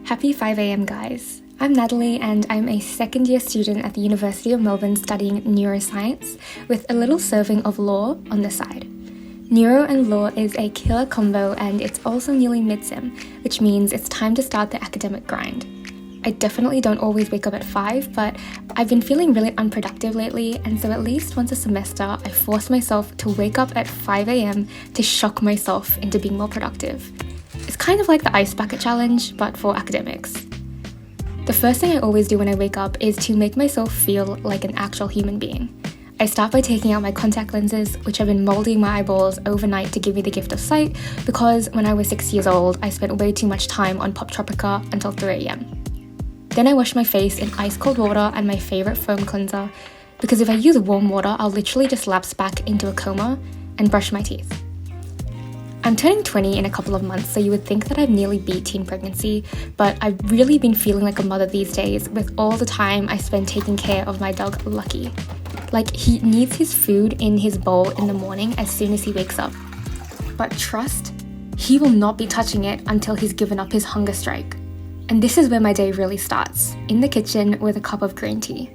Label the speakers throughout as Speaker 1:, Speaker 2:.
Speaker 1: Happy 5 a.m. guys. I'm Natalie and I'm a second year student at the University of Melbourne studying neuroscience with a little serving of law on the side. Neuro and law is a killer combo and it's also nearly mid-sem, which means it's time to start the academic grind. I definitely don't always wake up at 5, but I've been feeling really unproductive lately, and so at least once a semester I force myself to wake up at 5 a.m. to shock myself into being more productive. It's kind of like the ice bucket challenge, but for academics. The first thing I always do when I wake up is to make myself feel like an actual human being. I start by taking out my contact lenses, which have been molding my eyeballs overnight to give me the gift of sight, because when I was 6 years old, I spent way too much time on Pop Tropica until 3 a.m. Then I wash my face in ice cold water and my favourite foam cleanser, because if I use warm water, I'll literally just lapse back into a coma, and brush my teeth. I'm turning 20 in a couple of months, so you would think that I've nearly beat teen pregnancy, but I've really been feeling like a mother these days with all the time I spend taking care of my dog Lucky. Like, he needs his food in his bowl in the morning as soon as he wakes up. But trust, he will not be touching it until he's given up his hunger strike. And this is where my day really starts, in the kitchen with a cup of green tea.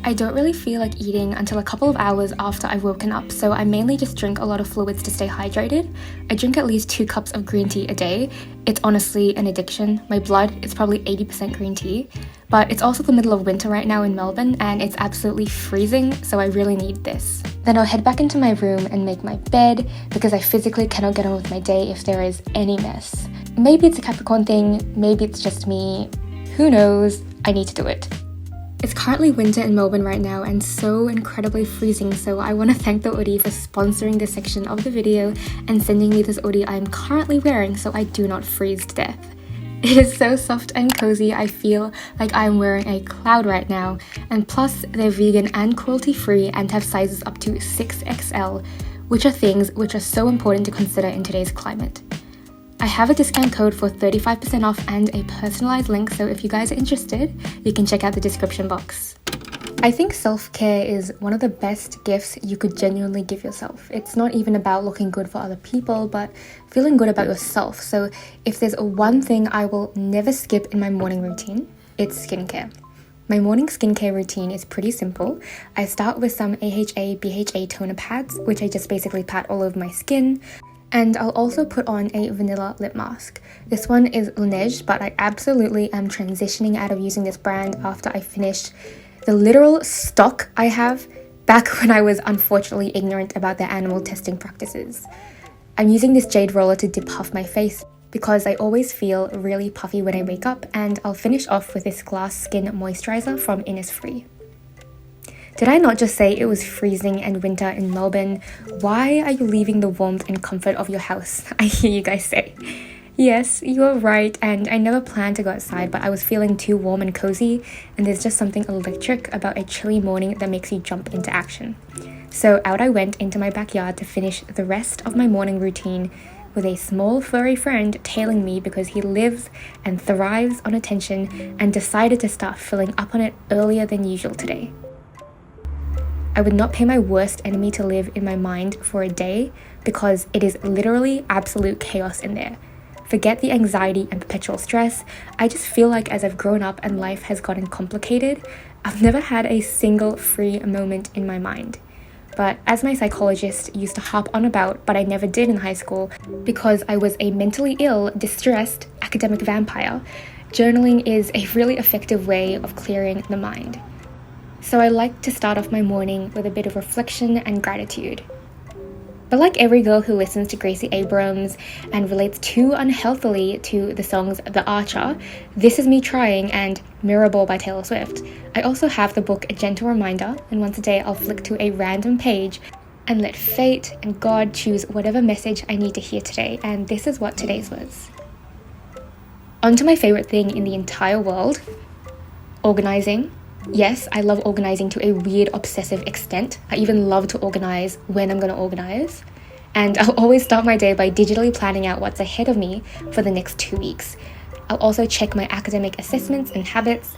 Speaker 1: I don't really feel like eating until a couple of hours after I've woken up, so I mainly just drink a lot of fluids to stay hydrated. I drink at least 2 cups of green tea a day. It's honestly an addiction. My blood is probably 80% green tea, but it's also the middle of winter right now in Melbourne and it's absolutely freezing, so I really need this. Then I'll head back into my room and make my bed because I physically cannot get on with my day if there is any mess. Maybe it's a Capricorn thing, maybe it's just me, who knows, I need to do it. It's currently winter in Melbourne right now and so incredibly freezing, so I want to thank the oodie for sponsoring this section of the video and sending me this oodie I am currently wearing so I do not freeze to death. It is so soft and cozy, I feel like I am wearing a cloud right now, and plus they're vegan and cruelty free and have sizes up to 6XL, which are things which are so important to consider in today's climate. I have a discount code for 35% off and a personalized link, so if you guys are interested, you can check out the description box. I think self-care is one of the best gifts you could genuinely give yourself. It's not even about looking good for other people, but feeling good about yourself. So if there's one thing I will never skip in my morning routine, it's skincare. My morning skincare routine is pretty simple. I start with some AHA BHA toner pads, which I just basically pat all over my skin. And I'll also put on a vanilla lip mask. This one is Laneige, but I absolutely am transitioning out of using this brand after I finished the literal stock I have back when I was unfortunately ignorant about their animal testing practices. I'm using this jade roller to depuff my face because I always feel really puffy when I wake up, and I'll finish off with this glass skin moisturizer from Innisfree. Did I not just say it was freezing and winter in Melbourne? Why are you leaving the warmth and comfort of your house? I hear you guys say. Yes, you're right, and I never planned to go outside, but I was feeling too warm and cozy, and there's just something electric about a chilly morning that makes you jump into action. So out I went into my backyard to finish the rest of my morning routine with a small furry friend tailing me because he lives and thrives on attention and decided to start filling up on it earlier than usual today. I would not pay my worst enemy to live in my mind for a day because it is literally absolute chaos in there. Forget the anxiety and perpetual stress. I just feel like as I've grown up and life has gotten complicated, I've never had a single free moment in my mind. But as my psychologist used to harp on about, but I never did in high school because I was a mentally ill, distressed academic vampire, journaling is a really effective way of clearing the mind. So I like to start off my morning with a bit of reflection and gratitude. But like every girl who listens to Gracie Abrams and relates too unhealthily to the songs The Archer, This Is Me Trying and Mirrorball by Taylor Swift, I also have the book A Gentle Reminder, and once a day I'll flick to a random page and let fate and God choose whatever message I need to hear today, and this is what today's was. On to my favorite thing in the entire world, organizing. Yes, I love organizing to a weird obsessive extent. I even love to organize when I'm going to organize. And I'll always start my day by digitally planning out what's ahead of me for the next 2 weeks. I'll also check my academic assessments and habits.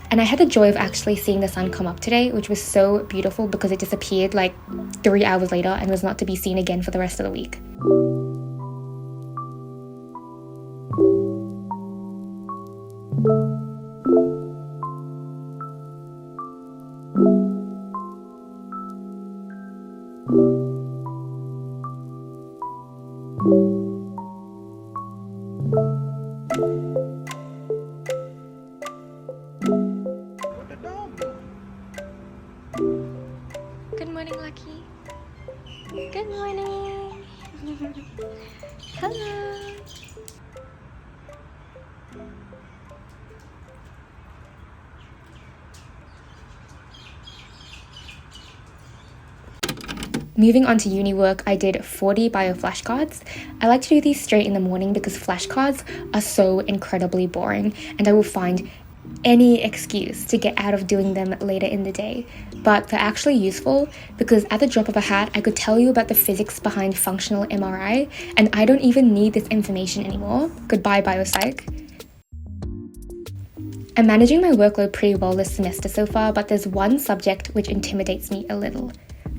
Speaker 1: And I had the joy of actually seeing the sun come up today, which was so beautiful because it disappeared like 3 hours later and was not to be seen again for the rest of the week. Good morning, Lucky. Good morning. Hello. Moving on to uni work, I did 40 bio flashcards. I like to do these straight in the morning because flashcards are so incredibly boring and I will find any excuse to get out of doing them later in the day. But they're actually useful because at the drop of a hat, I could tell you about the physics behind functional MRI and I don't even need this information anymore. Goodbye biopsych. I'm managing my workload pretty well this semester so far, but there's one subject which intimidates me a little.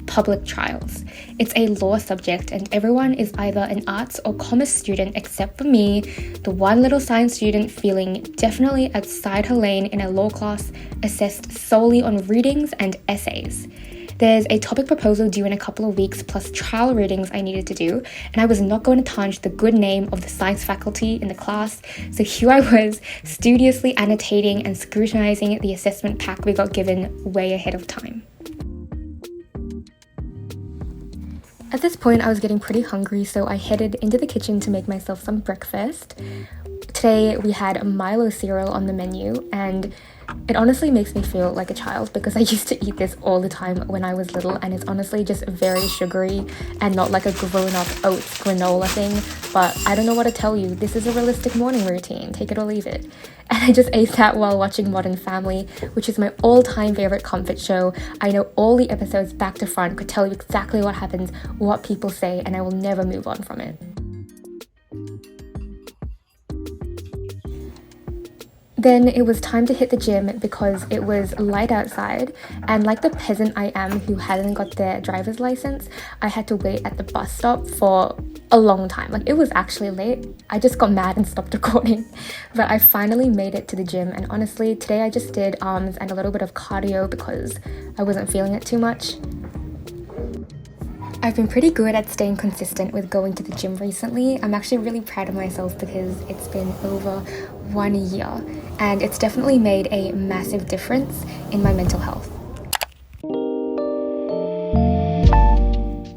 Speaker 1: Public trials. It's a law subject and everyone is either an arts or commerce student except for me, the one little science student feeling definitely outside her lane in a law class assessed solely on readings and essays. There's a topic proposal due in a couple of weeks plus trial readings I needed to do, and I was not going to tarnish the good name of the science faculty in the class, so here I was studiously annotating and scrutinizing the assessment pack we got given way ahead of time. At this point, I was getting pretty hungry, so I headed into the kitchen to make myself some breakfast. Today, we had Milo cereal on the menu, and it honestly makes me feel like a child because I used to eat this all the time when I was little, and it's honestly just very sugary and not like a grown-up oats granola thing, but I don't know what to tell you. This is a realistic morning routine, take it or leave it. And I just ate that while watching Modern Family, which is my all-time favorite comfort show. I know all the episodes back to front, could tell you exactly what happens, what people say, and I will never move on from it. Then it was time to hit the gym because it was light outside, and like the peasant I am who hadn't got their driver's license, I had to wait at the bus stop for a long time. Like, it was actually late. I just got mad and stopped recording, but I finally made it to the gym, and honestly today I just did arms and a little bit of cardio because I wasn't feeling it too much. I've been pretty good at staying consistent with going to the gym recently. I'm actually really proud of myself because it's been over 1 year and it's definitely made a massive difference in my mental health.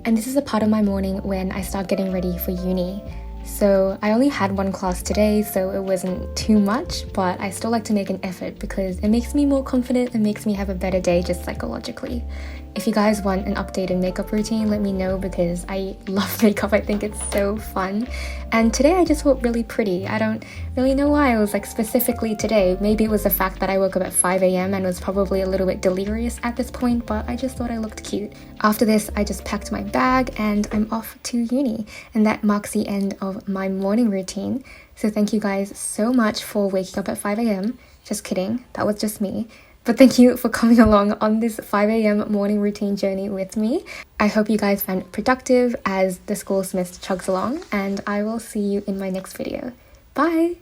Speaker 1: And this is a part of my morning when I start getting ready for uni. So I only had one class today, so it wasn't too much, but I still like to make an effort because it makes me more confident and makes me have a better day just psychologically. If you guys want an updated makeup routine, let me know because I love makeup. I think it's so fun. And today I just look really pretty. I don't really know why I was like specifically today. Maybe it was the fact that I woke up at 5 a.m. and was probably a little bit delirious at this point, but I just thought I looked cute. After this, I just packed my bag and I'm off to uni. And that marks the end of my morning routine. So thank you guys so much for waking up at 5 a.m. Just kidding, that was just me. But thank you for coming along on this 5 a.m. morning routine journey with me. I hope you guys found it productive as the school semester chugs along, and I will see you in my next video. Bye!